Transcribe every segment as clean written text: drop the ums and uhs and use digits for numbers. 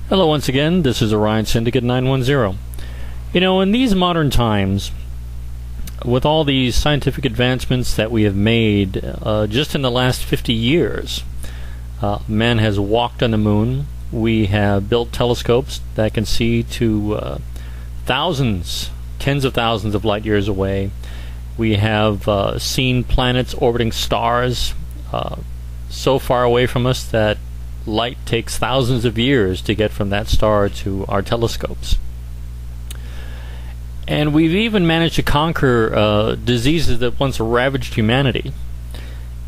Hello once again, this is Orion Syndicate 910. You know, in these modern times, with all these scientific advancements that we have made just in the last 50 years, man has walked on the moon. We have built telescopes that can see to thousands, tens of thousands of light years away. We have seen planets orbiting stars so far away from us that light takes thousands of years to get from that star to our telescopes. And we've even managed to conquer diseases that once ravaged humanity.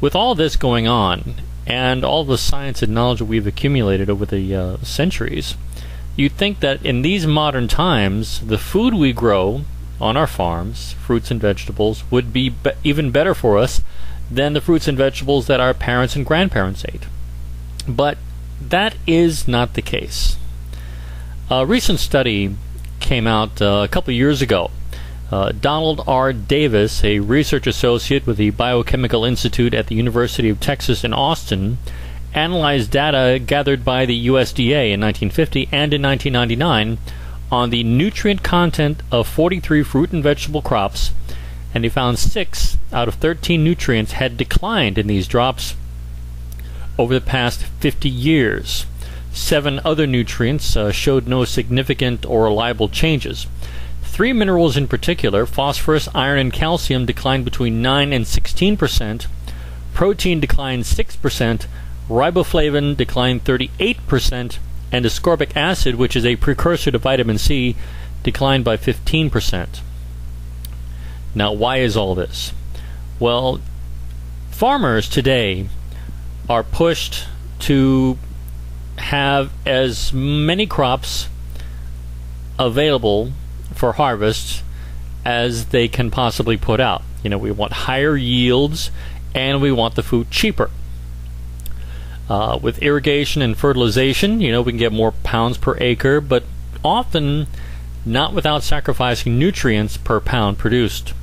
With all this going on, and all the science and knowledge that we've accumulated over the centuries, you'd think that in these modern times, the food we grow on our farms, fruits and vegetables, would be even better for us than the fruits and vegetables that our parents and grandparents ate. But that is not the case. A recent study came out a couple years ago. Donald R. Davis, a research associate with the Biochemical Institute at the University of Texas in Austin, analyzed data gathered by the USDA in 1950 and in 1999 on the nutrient content of 43 fruit and vegetable crops, and he found 6 out of 13 nutrients had declined in these crops over the past 50 years. 7 other nutrients showed no significant or reliable changes. 3 minerals in particular, phosphorus, iron, and calcium, declined between 9 and 16%. Protein declined 6%. Riboflavin declined 38%. And ascorbic acid, which is a precursor to vitamin C, declined by 15%. Now, why is all this? Well, farmers today are pushed to have as many crops available for harvest as they can possibly put out. You know, we want higher yields and we want the food cheaper. With irrigation and fertilization, you know, we can get more pounds per acre, but often not without sacrificing nutrients per pound produced.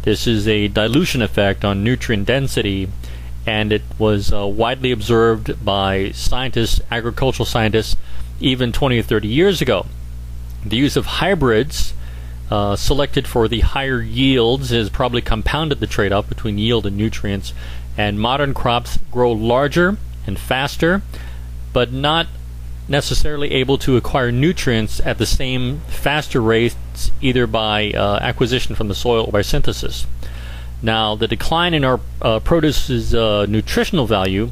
This is a dilution effect on nutrient density, and it was widely observed by scientists, agricultural scientists, even 20 or 30 years ago. The use of hybrids selected for the higher yields has probably compounded the trade-off between yield and nutrients, and modern crops grow larger and faster, but not necessarily able to acquire nutrients at the same faster rates, either by acquisition from the soil or by synthesis. Now, the decline in our produce's nutritional value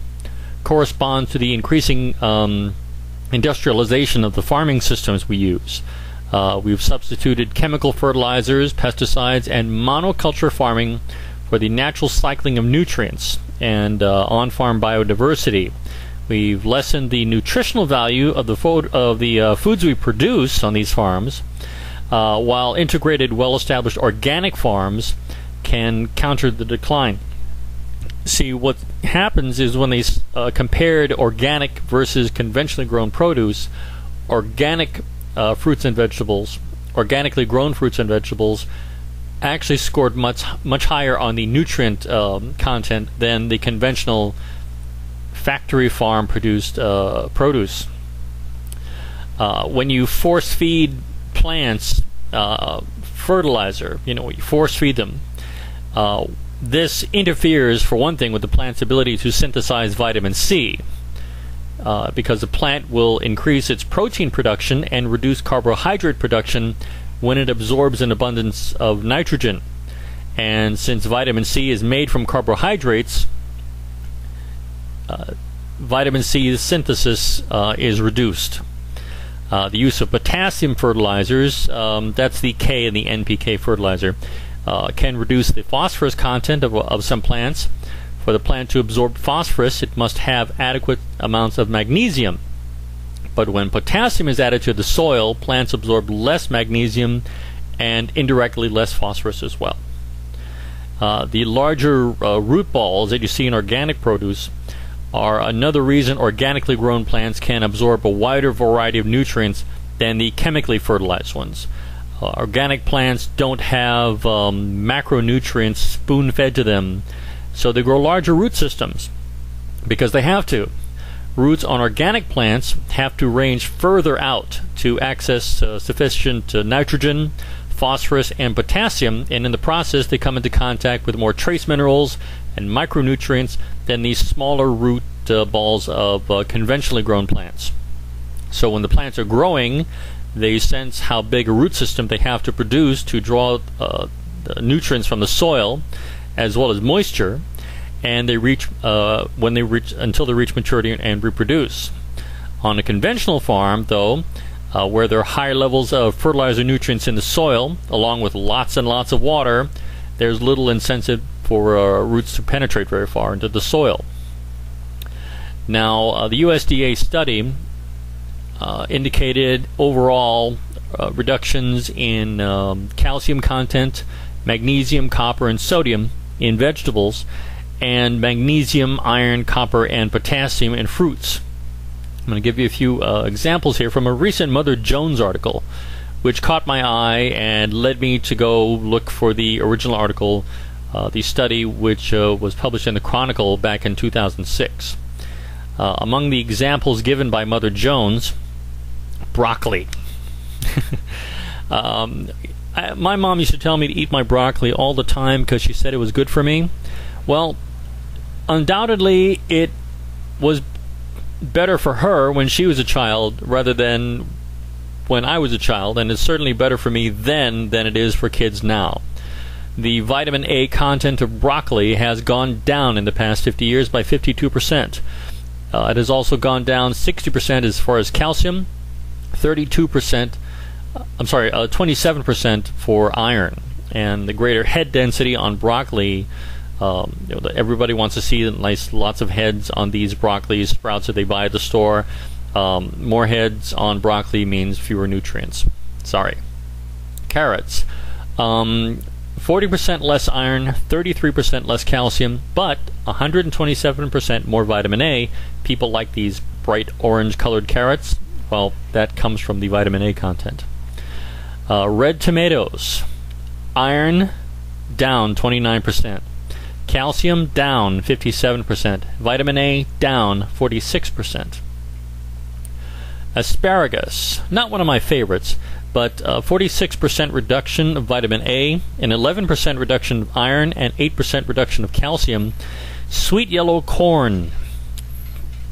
corresponds to the increasing industrialization of the farming systems we use. We've substituted chemical fertilizers, pesticides, and monoculture farming for the natural cycling of nutrients and on-farm biodiversity. We've lessened the nutritional value of the foods we produce on these farms, while integrated, well-established organic farms can counter the decline. See, what happens is when they compared organic versus conventionally grown produce, organic fruits and vegetables, organically grown fruits and vegetables, actually scored much higher on the nutrient content than the conventional factory farm produced produce. When you force feed plants fertilizer, you know, you force feed them, this interferes, for one thing, with the plant's ability to synthesize vitamin C, because the plant will increase its protein production and reduce carbohydrate production when it absorbs an abundance of nitrogen. And since vitamin C is made from carbohydrates, vitamin C synthesis is reduced. The use of potassium fertilizers, that's the K in the NPK fertilizer, can reduce the phosphorus content of some plants. For the plant to absorb phosphorus, it must have adequate amounts of magnesium. But when potassium is added to the soil, plants absorb less magnesium and indirectly less phosphorus as well. The larger root balls that you see in organic produce are another reason organically grown plants can absorb a wider variety of nutrients than the chemically fertilized ones. Organic plants don't have macronutrients spoon-fed to them, so they grow larger root systems because they have to. Roots on organic plants have to range further out to access sufficient nitrogen, phosphorus, and potassium, and in the process they come into contact with more trace minerals and micronutrients than these smaller root balls of conventionally grown plants. So when the plants are growing, they sense how big a root system they have to produce to draw the nutrients from the soil as well as moisture, and they reach until they reach maturity and reproduce. On a conventional farm, though, where there are high levels of fertilizer nutrients in the soil, along with lots and lots of water, there's little incentive for roots to penetrate very far into the soil. Now, the USDA study indicated overall reductions in calcium content, magnesium, copper, and sodium in vegetables, and magnesium, iron, copper, and potassium in fruits. I'm going to give you a few examples here from a recent Mother Jones article, which caught my eye and led me to go look for the original article, the study which was published in the Chronicle back in 2006. Among the examples given by Mother Jones, broccoli. My mom used to tell me to eat my broccoli all the time because she said it was good for me. Well, undoubtedly it was better for her when she was a child rather than when I was a child, and it's certainly better for me then than it is for kids now. The vitamin A content of broccoli has gone down in the past 50 years by 52%. It has also gone down 60% as far as calcium, 27% for iron, and the greater head density on broccoli. Everybody wants to see lots of heads on these broccoli sprouts that they buy at the store. More heads on broccoli means fewer nutrients. Sorry. Carrots. 40% less iron, 33% less calcium, but 127% more vitamin A. People like these bright orange colored carrots. Well, that comes from the vitamin A content. Red tomatoes. Iron down 29%. Calcium down 57%. Vitamin A down 46%. Asparagus, not one of my favorites, but 46% reduction of vitamin A, an 11% reduction of iron, and 8% reduction of calcium. Sweet yellow corn.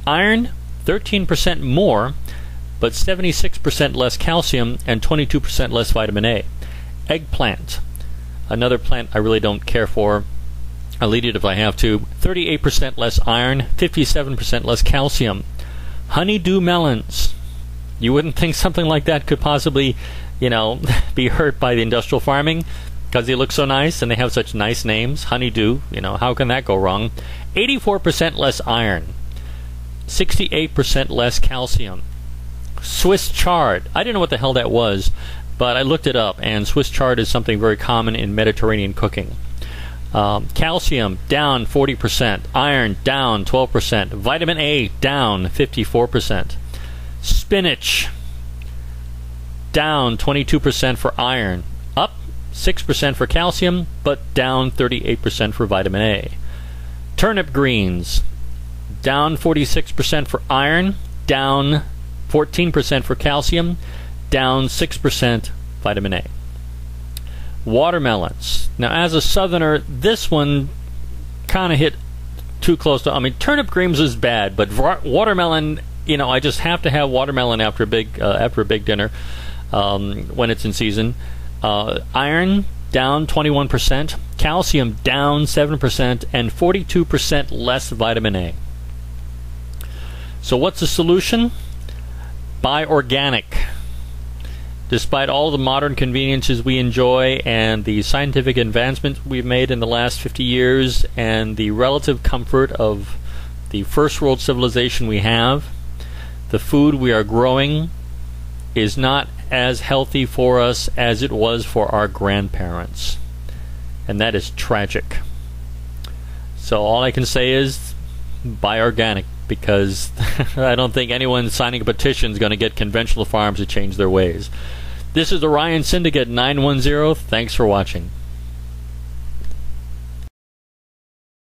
Iron 13% more, but 76% less calcium and 22% less vitamin A. Eggplant, another plant I really don't care for. I'll eat it if I have to. 38% less iron, 57% less calcium. Honeydew melons. You wouldn't think something like that could possibly, be hurt by the industrial farming because they look so nice and they have such nice names. Honeydew, how can that go wrong? 84% less iron, 68% less calcium. Swiss chard. I didn't know what the hell that was, but I looked it up, and Swiss chard is something very common in Mediterranean cooking. Calcium down 40%, iron down 12%, vitamin A down 54%. Spinach down 22% for iron, up 6% for calcium, but down 38% for vitamin A. Turnip greens down 46% for iron, down 14% for calcium, down 6% vitamin A. Watermelons. Now, as a southerner, this one kind of hit too close to. Turnip greens is bad, but watermelon, I just have to have watermelon after a big dinner when it's in season. Iron down 21%, calcium down 7%, and 42% less vitamin A. So what's the solution? Buy organic. Despite all the modern conveniences we enjoy and the scientific advancements we've made in the last 50 years and the relative comfort of the first world civilization we have, the food we are growing is not as healthy for us as it was for our grandparents. And that is tragic. So all I can say is buy organic, because I don't think anyone signing a petition is going to get conventional farms to change their ways. This is the Ryan Syndicate 910. Thanks for watching.